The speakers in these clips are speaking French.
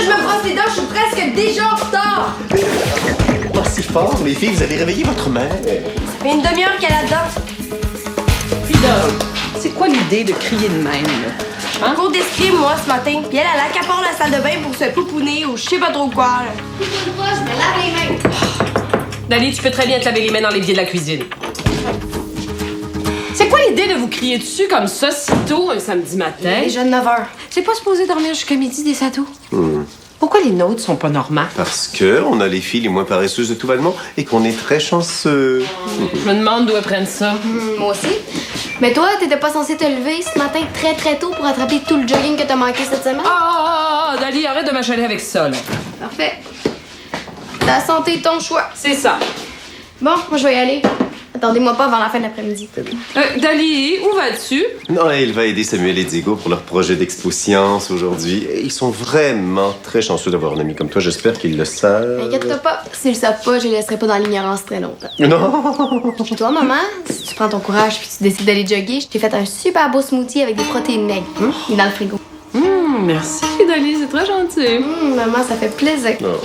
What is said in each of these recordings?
je me brosse les dents, je suis presque déjà en retard! Pas si fort, les filles, vous avez réveillé votre mère. Ça fait une demi-heure qu'elle est là-dedans. Frida, c'est quoi l'idée de crier de même, là? Hein? Cours d'escrime, moi, ce matin. Puis elle accapare la salle de bain pour se pouponner ou je sais pas trop quoi, là. Je me lave les mains. Dali, tu peux très bien te laver les mains dans l'évier de la cuisine. C'est quoi l'idée de vous crier dessus comme ça si tôt un samedi matin? Déjà de 9h. C'est pas supposé dormir jusqu'à midi des satos? Pourquoi les nôtres sont pas normales? Parce que on a les filles les moins paresseuses de tout Valmont et qu'on est très chanceux. Je me demande d'où elles prennent ça. Moi aussi. Mais toi, t'étais pas censé te lever ce matin très très tôt pour attraper tout le jogging que t'as manqué cette semaine? Dali, arrête de m'achaler avec ça, là. Parfait. Ta santé, ton choix. C'est ça. Bon, moi, je vais y aller. Attendez-moi pas avant la fin de l'après-midi. Dali, où vas-tu? Non, il va aider Samuel et Diego pour leur projet d'expo science aujourd'hui. Ils sont vraiment très chanceux d'avoir un ami comme toi. J'espère qu'ils le savent. Inquiète-toi pas. S'ils le savent pas, je les laisserai pas dans l'ignorance très longtemps. Non! Et toi, maman, si tu prends ton courage puis tu décides d'aller jogger, je t'ai fait un super beau smoothie avec des protéines maigres. Il est dans le frigo. Merci, Dali, c'est très gentil. Maman, ça fait plaisir. Non.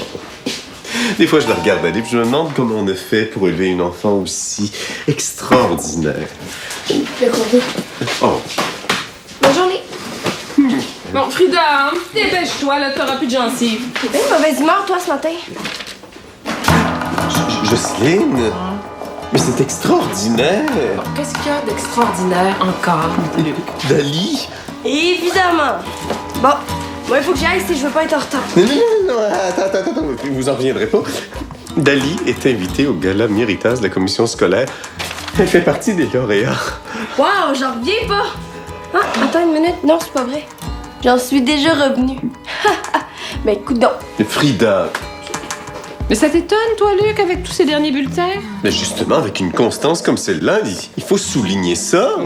Des fois, je la regarde aller puis je me demande comment on a fait pour élever une enfant aussi extraordinaire. Le courrier. Oh! Bonne journée. Bon, Frida, dépêche-toi, là, t'auras plus de gencives. T'es bien de mauvaise humeur, toi, ce matin. Jocelyne? Mais c'est extraordinaire! Qu'est-ce qu'il y a d'extraordinaire encore, Luc? Dali? Évidemment. Bon, moi, il faut que j'y aille si je veux pas être en retard. Non, attends, vous en reviendrez pas. Dali est invitée au gala Méritas de la commission scolaire. Elle fait partie des lauréats. Wow, j'en reviens pas. Ah, attends une minute. Non, c'est pas vrai. J'en suis déjà revenue. Ben, écoute donc. Frida. Mais ça t'étonne, toi, Luc, avec tous ces derniers bulletins? Mais justement, avec une constance comme celle-là, il faut souligner ça.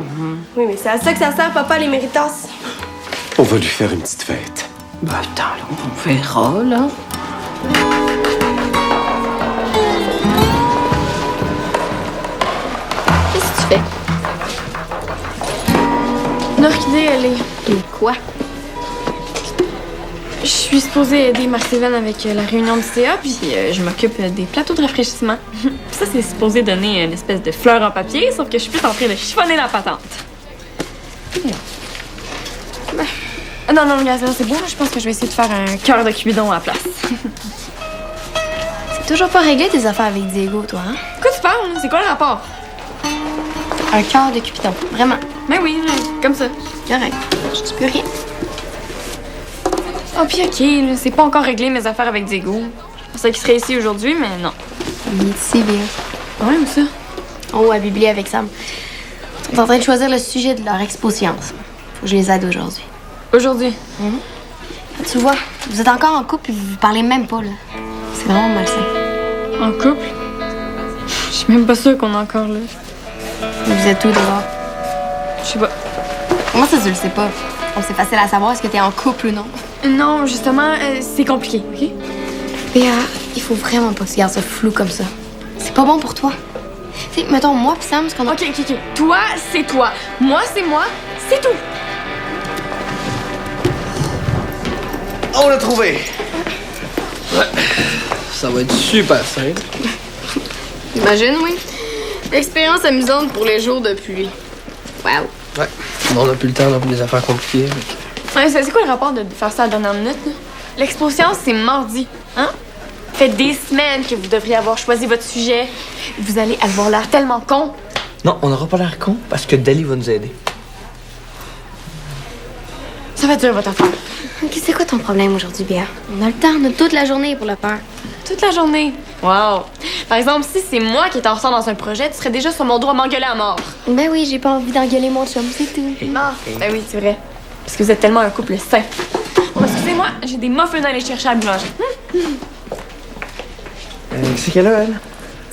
Oui, mais c'est à ça que ça sert, papa, les méritas. On va lui faire une petite fête. Ben, attends, là, on verra, là. Qu'est-ce que tu fais? L'orchidée, elle est... Et quoi? Je suis supposée aider Marc-Sylvain avec la réunion du CA, puis je m'occupe des plateaux de rafraîchissement. Puis ça, c'est supposé donner une espèce de fleur en papier, sauf que je suis plus en train de chiffonner la patente. Non, regarde, c'est beau. Je pense que je vais essayer de faire un cœur de Cupidon à la place. C'est toujours pas réglé tes affaires avec Diego, toi, hein? Quoi tu parles? C'est quoi le rapport? Un cœur de Cupidon, vraiment. Ben oui, comme ça. Correct. Je dis plus rien. Oh, puis ok, là, c'est pas encore réglé mes affaires avec Diego. Je pensais qu'il serait ici aujourd'hui, mais non. Il est ici, bien. Ouais, où ça? En haut à Bibli avec Sam. Ils sont en train de choisir le sujet de leur expo science. Faut que je les aide aujourd'hui. Aujourd'hui. Tu vois, vous êtes encore en couple et vous vous parlez même pas, là. C'est vraiment malsain. En couple? Je suis même pas sûre qu'on est encore là. Vous êtes où dehors? Je sais pas. Comment ça, tu le sais pas? Bon, c'est facile à savoir est-ce que t'es en couple ou non. Non, justement, c'est compliqué, OK? Béa, il faut vraiment pas que tu gardes ça flou comme ça. C'est pas bon pour toi. Tu sais, mettons, moi pis Sam, ce qu'on a... OK. Toi, c'est toi. Moi, c'est tout. On l'a trouvé! Ouais. Ça va être super simple. Imagine, oui. Expérience amusante pour les jours de pluie. Wow. Ouais. On n'a plus le temps pour des affaires compliquées. Ouais, c'est quoi le rapport de faire ça à la dernière minute, là? L'expo science, c'est mardi, hein? Fait des semaines que vous devriez avoir choisi votre sujet. Vous allez avoir l'air tellement con. Non, on n'aura pas l'air con parce que Dali va nous aider. Ça va durer votre affaire. Ok, c'est quoi ton problème aujourd'hui, Béa? On a le temps, on a toute la journée pour le faire. Toute la journée. Wow. Par exemple, si c'est moi qui étais en retard dans un projet, tu serais déjà sur mon dos à m'engueuler à mort. Ben oui, j'ai pas envie d'engueuler mon chum, c'est tout. Ben oui, c'est vrai. Parce que vous êtes tellement un couple sain. Bon, excusez-moi, j'ai des muffins à aller chercher à la boulangerie. C'est quelle heure, elle?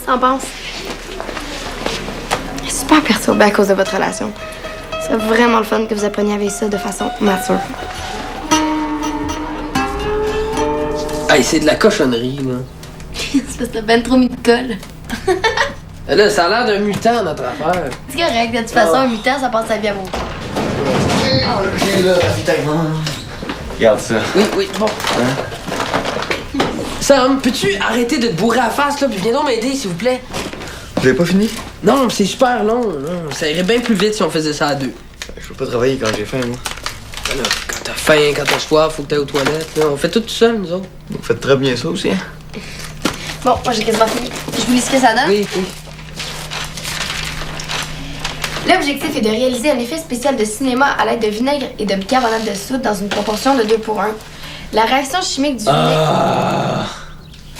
Ça en pense? Elle est super perturbée à cause de votre relation. C'est vraiment le fun que vous appreniez avec ça de façon mature. Hey, c'est de la cochonnerie, là. C'est parce que t'as ben trop mis de colle. Là, ça a l'air d'un mutant, notre affaire. C'est correct, de toute façon, un mutant, ça passe sa vie à mon corps. Ok, là, ravitaillement. Regarde ça. Oui, bon. Hein? Sam, peux-tu arrêter de te bourrer à la face, là, puis viens donc m'aider, s'il vous plaît? Vous avez pas fini? Non, mais c'est super long, là. Ça irait bien plus vite si on faisait ça à deux. Je peux pas travailler quand j'ai faim, moi. Ben là, quand t'as faim, quand t'as soif, faut que t'ailles aux toilettes, là. On fait tout seul, nous autres. Vous faites très bien ça aussi, hein? Bon, moi j'ai quasiment fini. Je vous lis ce que ça donne. Oui, oui. L'objectif est de réaliser un effet spécial de cinéma à l'aide de vinaigre et de bicarbonate de soude dans une proportion de 2:1. La réaction chimique du vinaigre...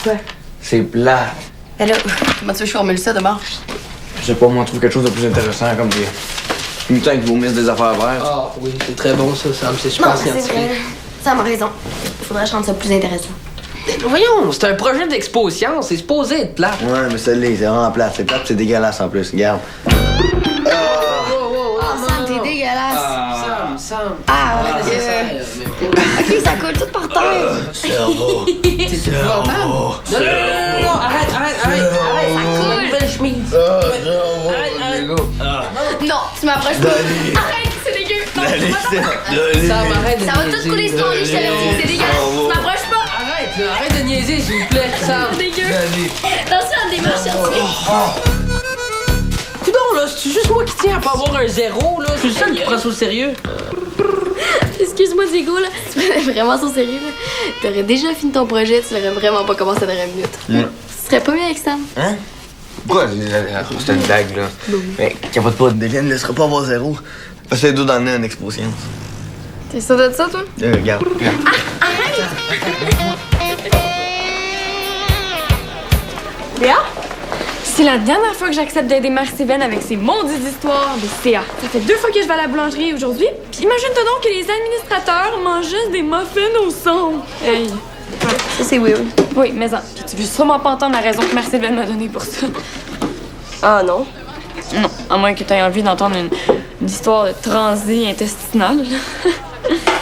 Quoi? C'est plat. Ben là, comment tu veux que je formule ça d'abord? Je sais pas, moi, on trouve quelque chose de plus intéressant, comme des mutants qui vomissent des affaires vertes. Ah, oui, c'est très bon, ça, Sam. C'est Non, super c'est scientifique. vrai. Sam a raison. Faudrait que je rende ça plus intéressant. Voyons, c'est un projet d'expo-science. C'est supposé être plat. Ouais, mais celle-là, c'est vraiment plate. C'est plate, c'est dégueulasse en plus. Regarde. Ah, Sam, t'es dégueulasse. Sam. Ah, c'est ça. ok, ça coule tout par terre. Cerveau. C'est épouvantable. Non, arrête. Ça coule. Nouvelle chemise. Arrête. Non, tu m'approches pas. Arrête, c'est dégueu. Non, Sam, arrête de ça va niaiser. tout couler sur ton lit, je te l'ai dit. C'est dégueulasse. Tu m'approches pas. Arrête, là, arrête de niaiser, s'il vous plaît, Sam. C'est dégueu. Attention à la démarche scientifique. Coudon, là, c'est juste moi qui tiens à pas avoir un zéro, là. Je suis le seul qui prend ça au sérieux. Excuse-moi, Diego, là. Tu prenais vraiment ça au sérieux, là. T'aurais déjà fini ton projet, tu l'aurais vraiment pas commencé dans 1 minute. Tu serais pas mieux avec Sam. Hein? Pourquoi? C'était une blague, là. Mais capote pas, Delia ne laissera pas avoir zéro. Parce que les deux dans le nez en expo-science. T'es sûr de ça, toi? Regarde. Léa? C'est la dernière fois que j'accepte d'aider Marc-Steven avec ses maudites histoires de CA. Ça fait 2 fois que je vais à la boulangerie aujourd'hui. Puis imagine-toi donc que les administrateurs mangent juste des muffins au son. Hey. Ça, c'est weird. Oui, mais puis tu veux sûrement pas entendre la raison que Marc-Steven m'a donnée pour ça. Ah, non. Non, à moins que tu aies envie d'entendre une histoire de transit intestinale.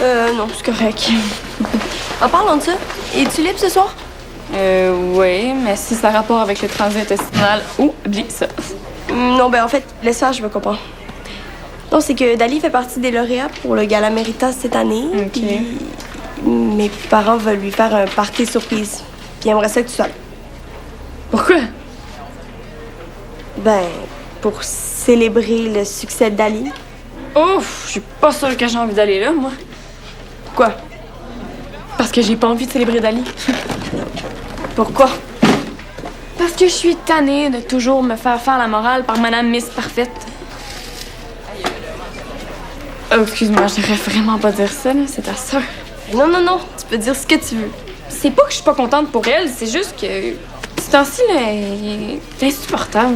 Non, c'est correct. En parlant de ça, es-tu libre ce soir? Oui, mais si ça a rapport avec le transit intestinal, oublie ça. Non, ben en fait, laisse faire, je vais comprendre. Non, c'est que Dali fait partie des lauréats pour le Gala Méritas cette année. Ok. Puis mes parents veulent lui faire un party surprise. Puis ils aimeraient ça que tu sois là. Pourquoi? Ben, pour célébrer le succès de Dali. Ouf, je suis pas sûre que j'ai envie d'aller là, moi. Quoi? Parce que j'ai pas envie de célébrer Dali. Pourquoi? Parce que je suis tannée de toujours me faire la morale par Madame Miss Parfaite. Oh, excuse-moi, je devrais vraiment pas dire ça, là. C'est ta sœur. Non, tu peux dire ce que tu veux. C'est pas que je suis pas contente pour elle, c'est juste que... Ce temps-ci, là, il est insupportable.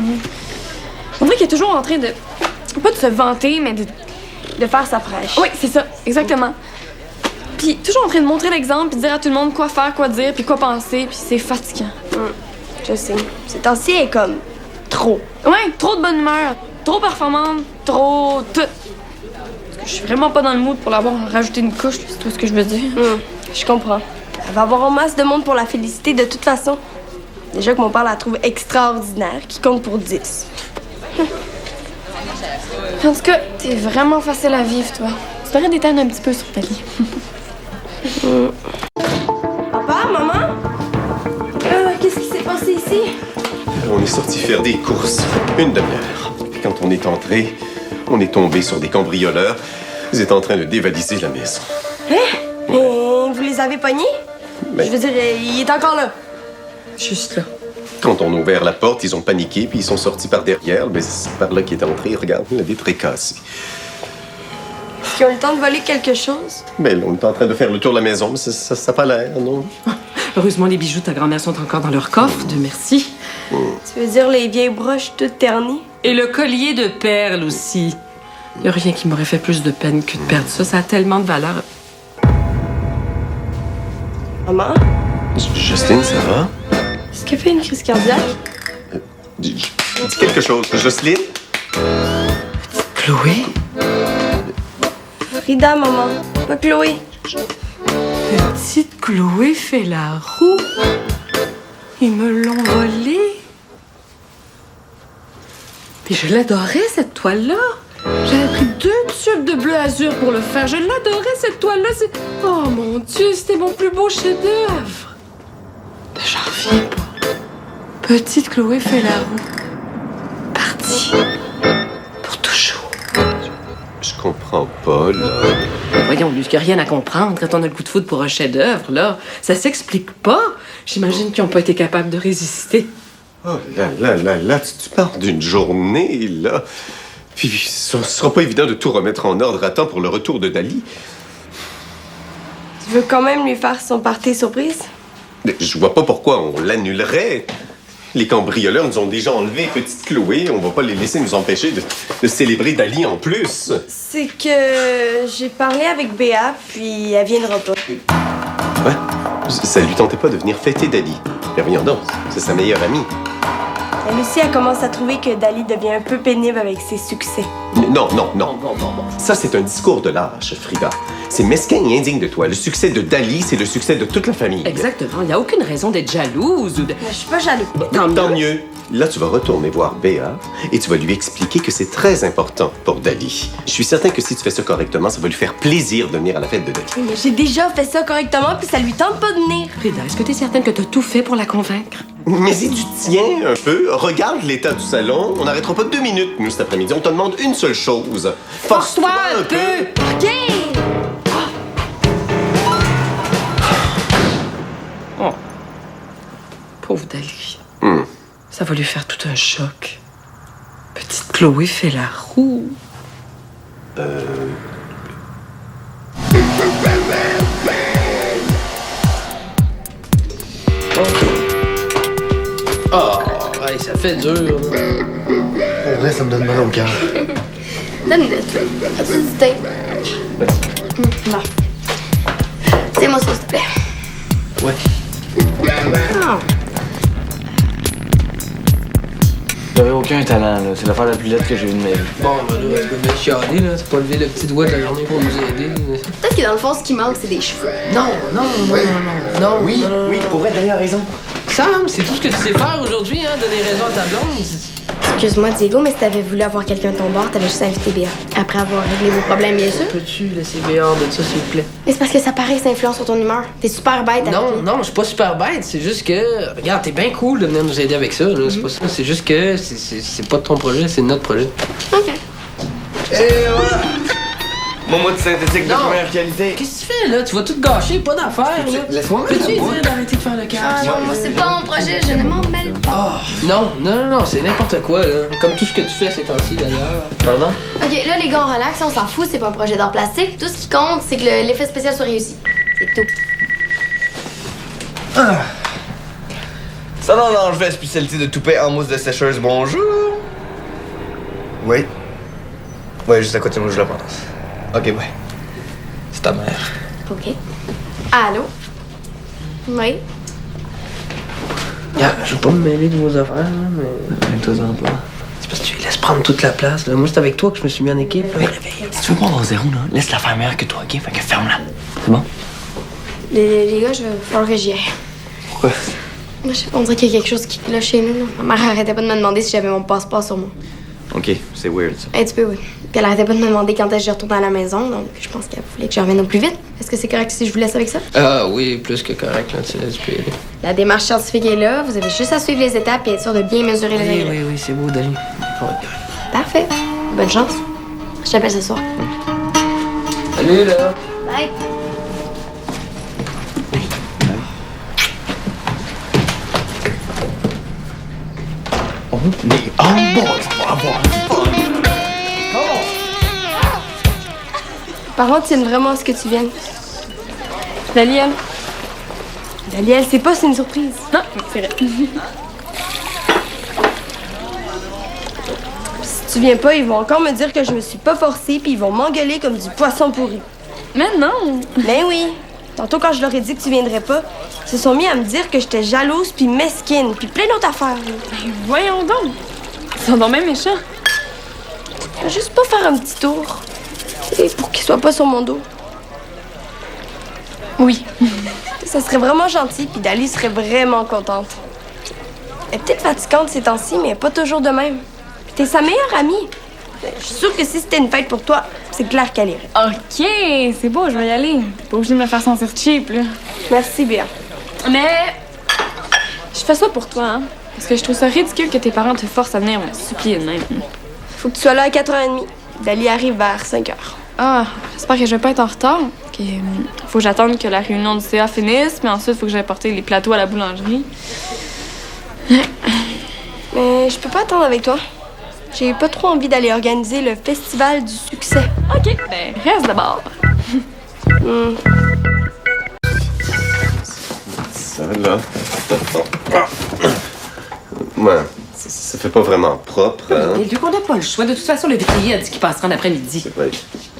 On dirait qu'il est toujours en train de... Pas de se vanter, mais De faire sa fraîche. Oui, c'est ça, exactement. Puis toujours en train de montrer l'exemple, puis de dire à tout le monde quoi faire, quoi dire, puis quoi penser, puis c'est fatigant. Je sais. Ces temps-ci, elle est comme trop. Ouais, trop de bonne humeur, trop performante, trop tout. Parce que je suis vraiment pas dans le mood pour l'avoir rajouté une couche, c'est tout ce que je veux dire. Je comprends. Elle va avoir en masse de monde pour la féliciter de toute façon. Déjà que mon père la trouve extraordinaire, qui compte pour 10. En tout cas, t'es vraiment facile à vivre, toi. Tu devrais détendre un petit peu sur ta vie. Papa, maman? Qu'est-ce qui s'est passé ici? On est sorti faire des courses, une demi-heure. Puis quand on est entré, on est tombé sur des cambrioleurs. Ils étaient en train de dévaliser la maison. Et vous les avez pognés? Mais- Je veux dire, il est encore là. Juste là. Quand on a ouvert la porte, ils ont paniqué, puis ils sont sortis par derrière. Mais c'est par là qu'ils est entré. Regarde, la vitre est cassée. Est-ce qu'ils ont eu le temps de voler quelque chose? Mais là, on est en train de faire le tour de la maison, mais ça n'a pas l'air, non? Heureusement, les bijoux de ta grand-mère sont encore dans leur coffre, Dieu merci. Tu veux dire les vieilles broches toutes ternies? Et le collier de perles aussi. Il n'y a rien qui m'aurait fait plus de peine que de perdre ça. Ça a tellement de valeur. Maman? Justine, ça va? Est-ce qu'elle fait une crise cardiaque? Dis quelque chose. Jocelyne? Chloé? Frida, maman. Pas Chloé. Petite Chloé fait la roue. Ils me l'ont volée. Puis je l'adorais, cette toile-là. J'avais pris 2 tubes de bleu azur pour le faire. Je l'adorais, cette toile-là. Oh mon Dieu, c'était mon plus beau chef-d'œuvre. Petite Chloé fait la roue. Partie. Pour toujours. Je comprends pas, là. Voyons, Luc, il n'y a rien à comprendre quand on a le coup de foudre pour un chef-d'œuvre, là. Ça s'explique pas. J'imagine qu'ils n'ont pas été capables de résister. Oh là, tu parles d'une journée, là. Puis ce sera pas évident de tout remettre en ordre à temps pour le retour de Dali. Tu veux quand même lui faire son party surprise? Mais je vois pas pourquoi on l'annulerait. Les cambrioleurs nous ont déjà enlevé petite Chloé. On va pas les laisser nous empêcher de célébrer Dali en plus. C'est que j'ai parlé avec Béa, puis elle viendra pas. Ouais? Ça lui tentait pas de venir fêter Dali. Mais rien donc, c'est sa meilleure amie. Elle aussi, elle commence à trouver que Dali devient un peu pénible avec ses succès. Non. Ça, c'est un discours de lâche, Frida. C'est mesquin et indigne de toi. Le succès de Dali, c'est le succès de toute la famille. Exactement. Il n'y a aucune raison d'être jalouse ou de... Mais je suis pas jaloux. Tant mieux. Là, tu vas retourner voir Béa et tu vas lui expliquer que c'est très important pour Dali. Je suis certain que si tu fais ça correctement, ça va lui faire plaisir de venir à la fête de Dali. Oui, mais j'ai déjà fait ça correctement, puis ça lui tente pas de venir. Frida, est-ce que tu es certaine que tu as tout fait pour la convaincre? Mais si tu tiens un peu, regarde l'état du salon. On n'arrêtera pas 2 minutes, nous, cet après-midi. On te demande une seule chose. Force-toi un peu! OK! Oh. Pauvre Dali. Ça va lui faire tout un choc. Petite Chloé fait la roue. Oh, ouais, ça fait dur. Pour vrai, ça me donne mal au cœur. Donne-le, toi. As-tu du thé? Bon. C'est-moi ça, s'il te plaît. Ouais. Ah. J'avais aucun talent, là. C'est l'affaire la plus laide que j'ai eue de ma vie. Bon, ben là, tu peux bien chialer, là. C'est pas lever le petit doigt de la journée pour nous aider. Peut-être que dans le fond, ce qui manque, c'est des cheveux. Non. Oui, pour vrai, Dali a raison. Sam, c'est tout ce que tu sais faire aujourd'hui, hein, donner raison à ta blonde. Excuse-moi, Diego, mais si t'avais voulu avoir quelqu'un de ton bord, t'avais juste invité Béa. Après avoir réglé vos problèmes, bien sûr. Peux-tu laisser Béa hors de ça, s'il te plaît? Mais c'est parce que ça paraît que ça influence sur ton humeur. T'es super bête avec lui. Non, je suis pas super bête. C'est juste que, regarde, t'es bien cool de venir nous aider avec ça, là. C'est pas ça. C'est juste que c'est pas de ton projet, c'est de notre projet. OK. Et voilà! Mon mot de synthétique de Non. première qualité. Qu'est-ce que tu fais, là? Tu vas tout gâcher, pas d'affaires, là. Laisse-moi Peux-tu mettre lui la boîte. dire d'arrêter de faire le cash? Ah non, moi, c'est pas mon projet, je ne m'en mêle pas. Non, c'est n'importe quoi, là. Comme tout ce que tu fais ces temps-ci, d'ailleurs. Pardon? OK, là, les gars, on relaxe, on s'en fout, c'est pas un projet d'art plastique. Tout ce qui compte, c'est que l'effet spécial soit réussi. C'est tout. Salon Langevin, spécialité de toupet en mousse de sécheuse, bonjour! Oui? Ouais, juste à côté de moi, je la pense. Ok, ouais. C'est ta mère. OK. Allô? Oui? Yeah, je veux pas me mêler de vos affaires, là, mais. Mets-toi-en pas. C'est parce que tu laisses prendre toute la place, là. Moi, c'est avec toi que je me suis mis en équipe, là. Si tu veux pas avoir zéro, là, laisse-la faire meilleure que toi, ok? Fait que ferme-la. C'est bon? Les gars, je vais falloir que j'y aille. Pourquoi? Je sais pas, on dirait qu'il y a quelque chose qui cloche chez nous. Là. Ma mère arrêtait pas de me demander si j'avais mon passeport sur moi. Ok, c'est weird, ça. Un petit peu, oui. Puis elle arrêtait pas de me demander quand est-ce que je retourne à la maison, donc je pense qu'elle voulait que je revienne au plus vite. Est-ce que c'est correct si je vous laisse avec ça? Ah oui, plus que correct, là, tu peux y aller. La démarche scientifique est là, vous avez juste à suivre les étapes et être sûr de bien mesurer le réglage. Oui, c'est beau, Dali. On va être correct. Parfait. Bonne chance. Je t'appelle ce soir. Salut, là. Bye. Par contre, tiens vraiment à ce que tu viennes. Daliel. Daliel, c'est pas, c'est une surprise. Non, c'est vrai. Si tu viens pas, ils vont encore me dire que je me suis pas forcée, puis ils vont m'engueuler comme du poisson pourri. Mais non! Ben oui. Tantôt, quand je leur ai dit que tu viendrais pas, ils se sont mis à me dire que j'étais jalouse puis mesquine, puis plein d'autres affaires. là. Ben voyons donc! Ils sont donc même méchants. Je vais juste pas faire un petit tour. Et pour qu'ils soient pas sur mon dos. Oui. Ça serait vraiment gentil, puis Dali serait vraiment contente. Elle est peut-être fatigante ces temps-ci, mais elle est pas toujours de même. Puis t'es sa meilleure amie. Je suis sûre que si c'était une fête pour toi, c'est clair qu'elle irait. OK, c'est beau, je vais y aller. T'es pas obligé de me faire sentir cheap, là. Merci, Béa. Mais... je fais ça pour toi, hein. Parce que je trouve ça ridicule que tes parents te forcent à venir me supplier de même. Faut que tu sois là à 4h30. Dali arrive vers 5h. Ah, j'espère que je vais pas être en retard. Faut que j'attende que la réunion du CA finisse, mais ensuite, faut que j'aille porter les plateaux à la boulangerie. Mais je peux pas attendre avec toi. J'ai pas trop envie d'aller organiser le festival du succès. OK, ben, reste d'abord. Ça, là. Ouais, ça fait pas vraiment propre, hein? Et vu qu'on n'a pas le choix, de toute façon, le vitrier a dit qu'il passera en après-midi. C'est vrai.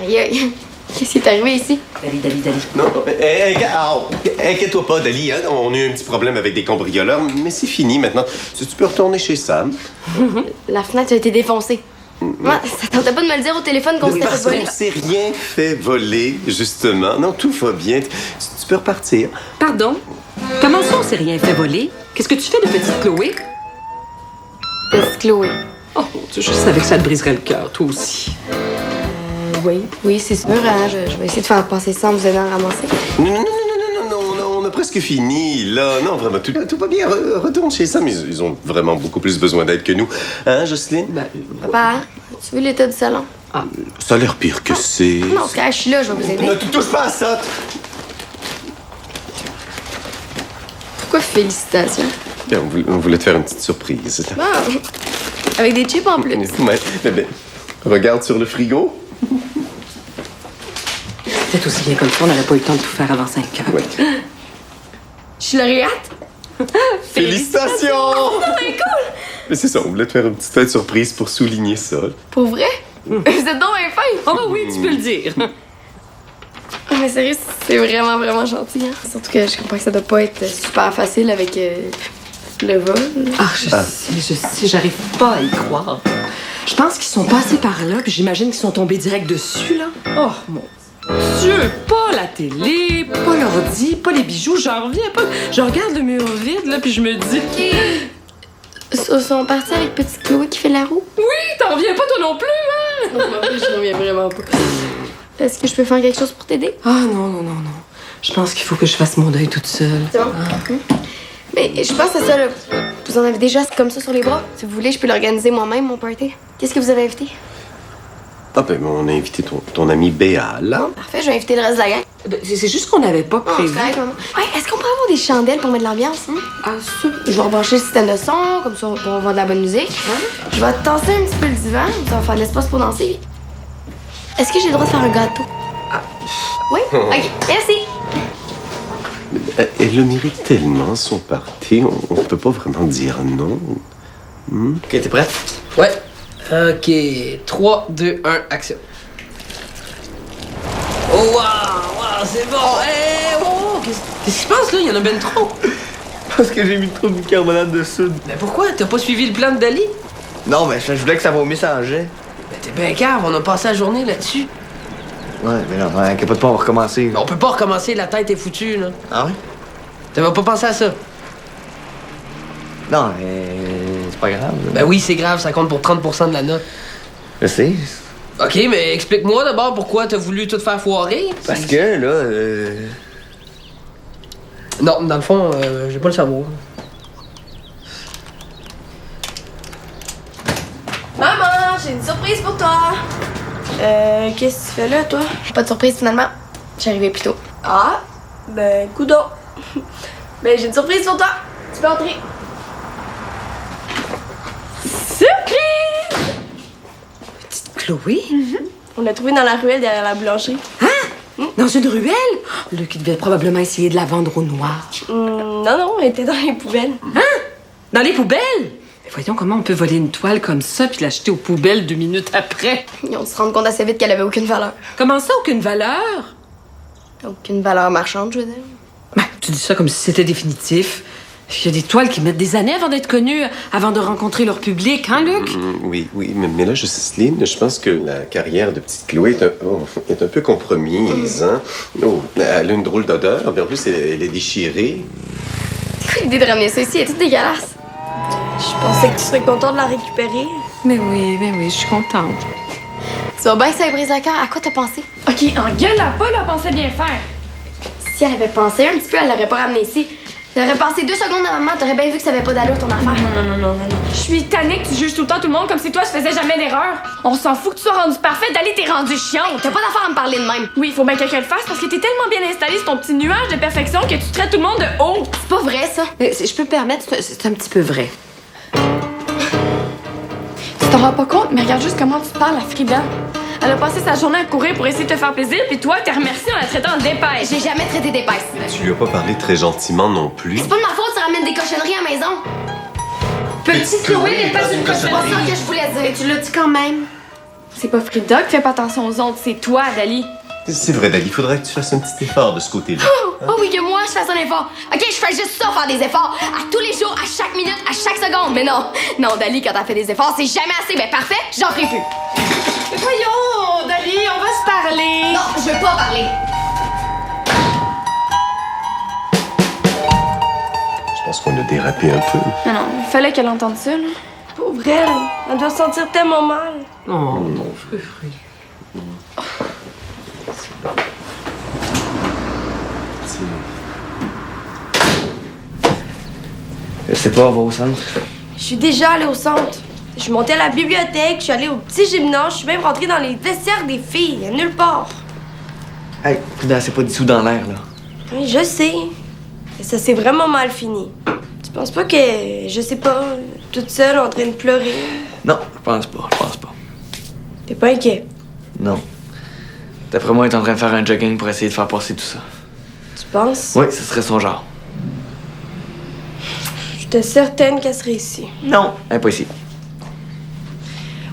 Aïe, aïe. Qu'est-ce qui est arrivé ici? Dali. Non, inquiète-toi pas, Dali, hein? On a eu un petit problème avec des cambrioleurs, mais c'est fini maintenant. Tu peux retourner chez Sam. La fenêtre a été défoncée. Moi, ça tentait pas de me le dire au téléphone qu'on s'était fait Parce voler. qu'on s'est rien fait voler, justement. Non, tout va bien. Tu peux repartir. Pardon? Comment ça, on s'est rien fait voler? Qu'est-ce que tu fais de petite Chloé? Petite Chloé. Oh mon Dieu, je savais que ça te briserait le cœur, toi aussi. Oui, c'est sûr. Hein, je vais essayer de faire passer ça en vous aidant à ramasser. Non, on a presque fini, là. Non, vraiment, tout va bien. Retourne chez Sam. Ils ont vraiment beaucoup plus besoin d'aide que nous. Hein, Jocelyne? Papa, tu veux l'état du salon? Ça a l'air pire que c'est. Non, c'est je suis là, je vais vous aider. Ne touche pas à ça! Pourquoi félicitations? Bien, on voulait te faire une petite surprise. Ah, avec des chips en plus. Ouais, mais regarde sur le frigo. Peut-être aussi bien comme ça, on n'aurait pas eu le temps de tout faire avant 5 heures. Ouais. Je suis lauréate? Félicitations! C'est cool! Mais c'est ça, on voulait te faire une petite fête surprise pour souligner ça. Pour vrai? Vous êtes donc bien fin! Oh oui, tu peux le dire. Oh, mais sérieux, c'est vraiment, vraiment gentil. Hein? Surtout que je comprends que ça doit pas être super facile avec le vol. Ah, je sais, j'arrive pas à y croire. Je pense qu'ils sont passés par là, puis j'imagine qu'ils sont tombés direct dessus, là. Oh, mon Dieu! Pas la télé, pas l'ordi, pas les bijoux, j'en reviens pas. Je regarde le mur vide, là, puis je me dis... Ils sont partis avec petite Chloé qui fait la roue? Oui, t'en reviens pas toi non plus, hein? Je reviens vraiment pas. Est-ce que je peux faire quelque chose pour t'aider? Ah non. Je pense qu'il faut que je fasse mon deuil toute seule. C'est bon? Mais je pense à ça, là. Vous en avez déjà comme ça sur les bras? Si vous voulez, je peux l'organiser moi-même, mon party. Qu'est-ce que vous avez invité? Ah ben, on a invité ton ami Béa, là. Parfait, je vais inviter le reste de la gang. C'est juste qu'on n'avait pas Oh, c'est prévu. correct, maman. Ouais, est-ce qu'on peut avoir des chandelles pour mettre de l'ambiance? Hein? Ah, ça? Je vais rebrancher le système de son, comme ça on va avoir de la bonne musique. Je vais tasser un petit peu le divan, ça va faire de l'espace pour danser. Est-ce que j'ai le droit de faire un gâteau? Oui? Ok, merci. Elle le mérite tellement, son party. On peut pas vraiment dire non. Ok, t'es prête? Ouais. OK. 3, 2, 1, action. Oh, wow, c'est bon. Hey, oh, qu'est-ce qui se passe, là? Il y en a ben trop. Parce que j'ai mis trop de bicarbonate de soude. Mais pourquoi? T'as pas suivi le plan de Dali? Non, mais je voulais que ça vomisse en jet. Ben, t'es ben cave, on a passé la journée là-dessus. Ouais, mais non, inquiète pas, on va recommencer. Mais on peut pas recommencer, la tête est foutue, là. Ah oui? T'avais pas pensé à ça? Non, mais c'est pas grave. là. Ben oui, c'est grave, ça compte pour 30% de la note. Je sais. OK, mais explique-moi d'abord pourquoi t'as voulu tout faire foirer. Parce que, là, Non, dans le fond, j'ai pas le savoir. Maman, j'ai une surprise pour toi. Qu'est-ce que tu fais là, toi? Pas de surprise finalement. J'arrivais plus tôt. Ah, ben, coudonc. Ben, j'ai une surprise pour toi. Tu peux entrer. Surprise! Petite Chloé? On l'a trouvée dans la ruelle derrière la boulangerie. Dans une ruelle? Oh, là, qui devait probablement essayer de la vendre au noir. Non, elle était dans les poubelles. Dans les poubelles? Mais voyons comment on peut voler une toile comme ça puis l'acheter aux poubelles 2 minutes après. Et on se rend compte assez vite qu'elle avait aucune valeur. Comment ça, aucune valeur? Aucune valeur marchande, je veux dire. Ben, tu dis ça comme si c'était définitif. Il y a des toiles qui mettent des années avant d'être connues, avant de rencontrer leur public, hein, Luc? Oui, mais là, Jocelyne, je pense que la carrière de petite Chloé est un peu compromise, hein? Oh, elle a une drôle d'odeur, mais en plus, elle est déchirée. C'est quoi l'idée de ramener ça ici? Elle est toute dégueulasse. Je pensais que tu serais content de la récupérer. Mais oui, je suis contente. Tu vas bien que ça lui brise le cœur. À quoi t'as pensé? OK, engueule-la pas, là, pensait bien faire. Si elle avait pensé un petit peu, elle l'aurait pas ramené ici. J'aurais passé 2 secondes à maman, t'aurais bien vu que ça avait pas d'allure ton affaire. Non. Je suis tannée que tu juges tout le temps tout le monde comme si toi, je faisais jamais d'erreur. On s'en fout que tu sois rendu parfait, Dali, t'es rendu chiant. T'as pas d'affaire à me parler de même. Oui, il faut bien que quelqu'un le fasse parce que t'es tellement bien installé sur ton petit nuage de perfection que tu traites tout le monde de haut. C'est pas vrai, ça. Mais si je peux me permettre, c'est un petit peu vrai. Tu t'en rends pas compte, mais regarde juste comment tu parles à Frida. Elle a passé sa journée à courir pour essayer de te faire plaisir, puis toi, t'es remercié en la traitant d'épaisse. J'ai jamais traité d'épaisse. Tu lui as pas parlé très gentiment non plus. C'est pas de ma faute, ça ramène des cochonneries à la maison. Petite Chloé n'est pas une cochonnerie. C'est pas ça que je voulais dire. Tu l'as dit quand même. C'est pas Frida qui fait pas attention aux autres, c'est toi, Dali. C'est vrai, Dali, il faudrait que tu fasses un petit effort de ce côté-là. Oh oui, que moi, je fasse un effort. OK, je fais juste ça, faire des efforts. À tous les jours, à chaque minute, à chaque seconde. Mais non, Dali, quand elle fait des efforts, c'est jamais assez. Ben parfait, j'en ferai plus. Mais voyons, Dali, on va se parler. Non, je veux pas parler. Je pense qu'on a dérapé un peu. Non, il fallait qu'elle entende ça, là. Pauvre elle doit se sentir tellement mal. Oh, mon frère. Je sais pas, on va au centre. Je suis déjà allée au centre. Je suis montée à la bibliothèque, je suis allée au petit gymnase, je suis même rentrée dans les vestiaires des filles, nulle part. Hey, Frida, c'est pas du tout dans l'air, là. Oui, je sais. Et ça s'est vraiment mal fini. Tu penses pas que, je sais pas, toute seule en train de pleurer? Non, je pense pas. T'es pas inquiet? Non. D'après moi, elle est en train de faire un jogging pour essayer de faire passer tout ça. Tu penses? Oui, ce serait son genre. J'étais certaine qu'elle serait ici. Non, impossible.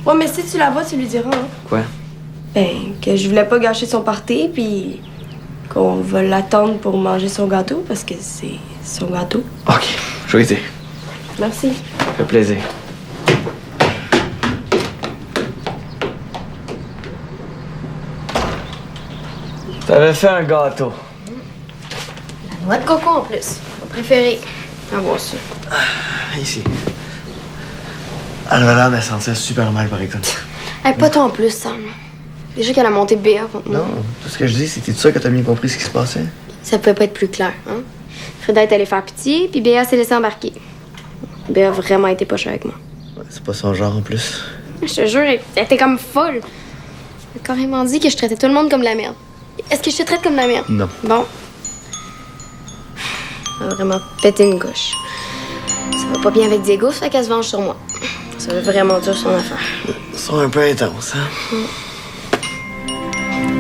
Ouais, mais si tu la vois, tu lui diras, hein? Quoi? Ben, que je voulais pas gâcher son party, puis qu'on va l'attendre pour manger son gâteau, parce que c'est son gâteau. OK, je vais aider. Merci. Ça fait plaisir. T'avais fait un gâteau. Noix de coco en plus. Mon préféré. À voir ça. Ici. Elle avait l'air de sentir super mal, par exemple. Hey, pas toi en plus, Sam. Déjà qu'elle a monté Béa contre moi. Non, tout ce que je dis, c'est que t'es sûr que t'as bien compris ce qui se passait? Ça pouvait pas être plus clair, hein? Frida est allée faire pitié, puis Béa s'est laissée embarquer. Béa a vraiment été poche avec moi. Ouais, c'est pas son genre en plus. Je te jure, elle était comme folle. Elle a carrément dit que je traitais tout le monde comme de la merde. Est-ce que je te traite comme de la merde? Non. Bon. Elle a vraiment pété une gauche. Ça va pas bien avec Diego, ça fait qu'elle se venge sur moi. Ça va vraiment dur son affaire. Ils sont un peu intenses, hein?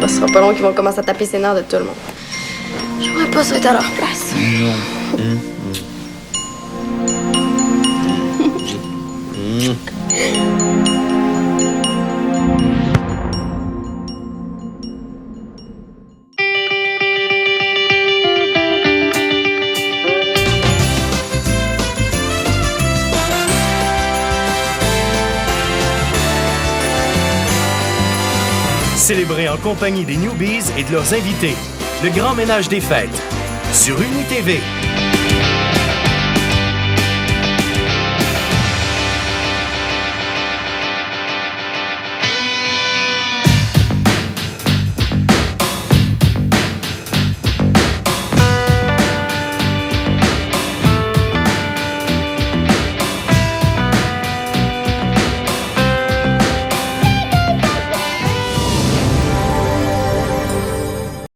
Ce sera pas long qu'ils vont commencer à taper ses nerfs de tout le monde. J'aimerais pas ça être à leur place. Célébrez en compagnie des Newbies et de leurs invités le grand ménage des fêtes sur UniTV.